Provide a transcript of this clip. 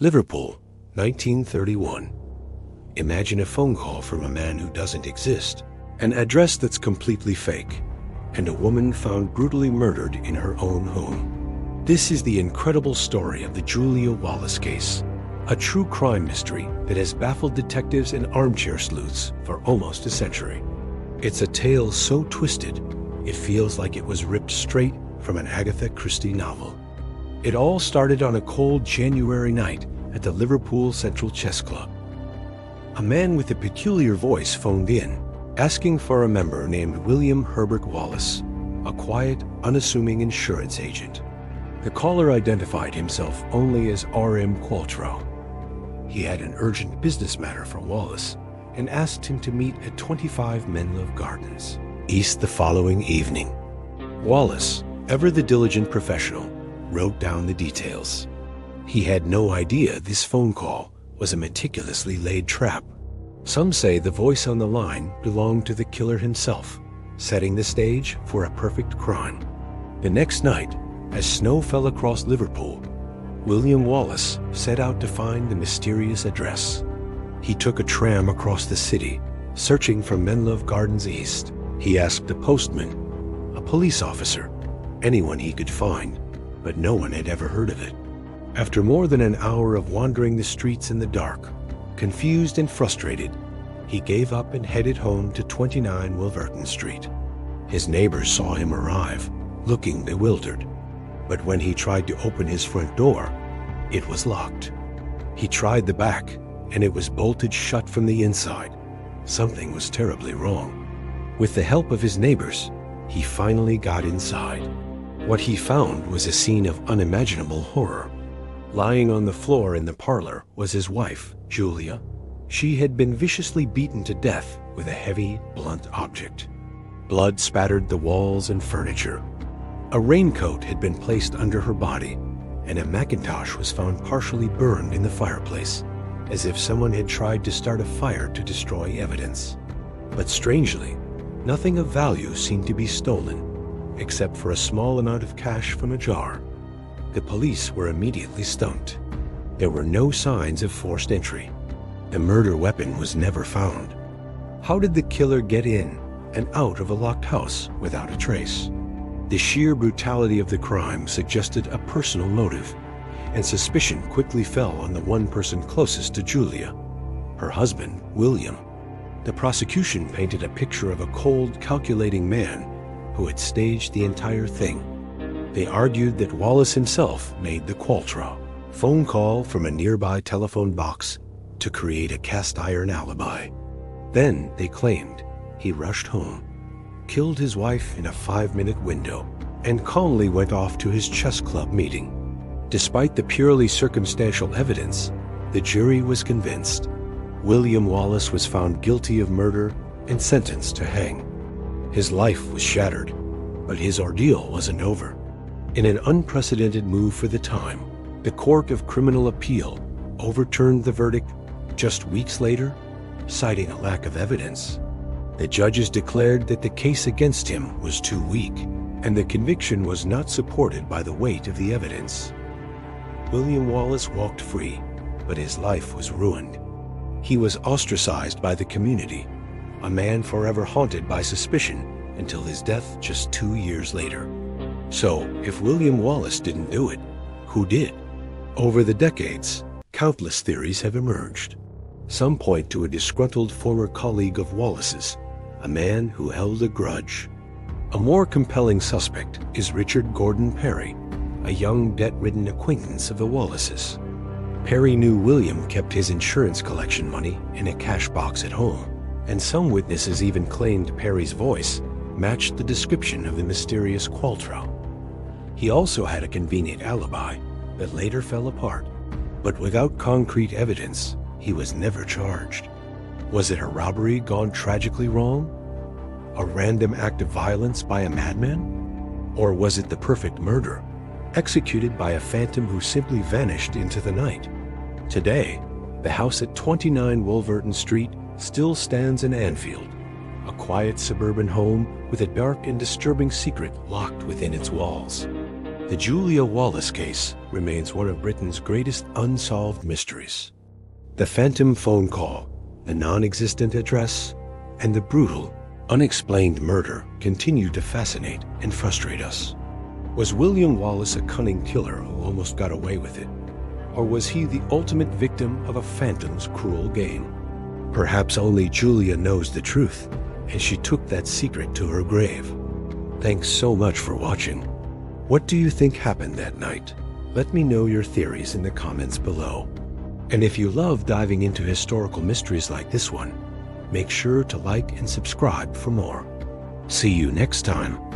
Liverpool, 1931. Imagine a phone call from a man who doesn't exist, an address that's completely fake, and a woman found brutally murdered in her own home. This is the incredible story of the Julia Wallace case, a true crime mystery that has baffled detectives and armchair sleuths for almost a century. It's a tale so twisted, it feels like it was ripped straight from an Agatha Christie novel. It all started on a cold January night at the Liverpool Central Chess Club. A man with a peculiar voice phoned in, asking for a member named William Herbert Wallace, a quiet, unassuming insurance agent. The caller identified himself only as R.M. Qualtrough. He had an urgent business matter for Wallace and asked him to meet at 25 Menlove Gardens, East the following evening. Wallace, ever the diligent professional, wrote down the details. He had no idea this phone call was a meticulously laid trap. Some say the voice on the line belonged to the killer himself, setting the stage for a perfect crime. The next night, as snow fell across Liverpool, William Wallace set out to find the mysterious address. He took a tram across the city, searching for Menlove Gardens East. He asked a postman, a police officer, anyone he could find, but no one had ever heard of it. After more than an hour of wandering the streets in the dark, confused and frustrated, he gave up and headed home to 29 Wolverton Street. His neighbors saw him arrive, looking bewildered. But when he tried to open his front door, it was locked. He tried the back, and it was bolted shut from the inside. Something was terribly wrong. With the help of his neighbors, he finally got inside. What he found was a scene of unimaginable horror. Lying on the floor in the parlor was his wife, Julia. She had been viciously beaten to death with a heavy, blunt object. Blood spattered the walls and furniture. A raincoat had been placed under her body, and a mackintosh was found partially burned in the fireplace, as if someone had tried to start a fire to destroy evidence. But strangely, nothing of value seemed to be stolen, except for a small amount of cash from a jar. The police were immediately stumped. There were no signs of forced entry. The murder weapon was never found. How did the killer get in and out of a locked house without a trace? The sheer brutality of the crime suggested a personal motive, and suspicion quickly fell on the one person closest to Julia, her husband, William. The prosecution painted a picture of a cold, calculating man who had staged the entire thing. They argued that Wallace himself made the Qualtrough phone call from a nearby telephone box to create a cast-iron alibi. Then, they claimed, he rushed home, killed his wife in a 5-minute window, and calmly went off to his chess club meeting. Despite the purely circumstantial evidence, the jury was convinced. William Wallace was found guilty of murder and sentenced to hang. His life was shattered, but his ordeal wasn't over. In an unprecedented move for the time, the Court of Criminal Appeal overturned the verdict just weeks later, citing a lack of evidence. The judges declared that the case against him was too weak, and the conviction was not supported by the weight of the evidence. William Wallace walked free, but his life was ruined. He was ostracized by the community, a man forever haunted by suspicion until his death just 2 years later. So, if William Wallace didn't do it, who did? Over the decades, countless theories have emerged. Some point to a disgruntled former colleague of Wallace's, a man who held a grudge. A more compelling suspect is Richard Gordon Perry, a young debt-ridden acquaintance of the Wallaces. Perry knew William kept his insurance collection money in a cash box at home, and some witnesses even claimed Perry's voice matched the description of the mysterious Qualtrough. He also had a convenient alibi that later fell apart, but without concrete evidence, he was never charged. Was it a robbery gone tragically wrong? A random act of violence by a madman? Or was it the perfect murder, executed by a phantom who simply vanished into the night? Today, the house at 29 Wolverton Street still stands in Anfield, a quiet suburban home with a dark and disturbing secret locked within its walls. The Julia Wallace case remains one of Britain's greatest unsolved mysteries. The phantom phone call, the non-existent address, and the brutal, unexplained murder continue to fascinate and frustrate us. Was William Wallace a cunning killer who almost got away with it? Or was he the ultimate victim of a phantom's cruel game? Perhaps only Julia knows the truth, and she took that secret to her grave. Thanks so much for watching. What do you think happened that night? Let me know your theories in the comments below. And if you love diving into historical mysteries like this one, make sure to like and subscribe for more. See you next time.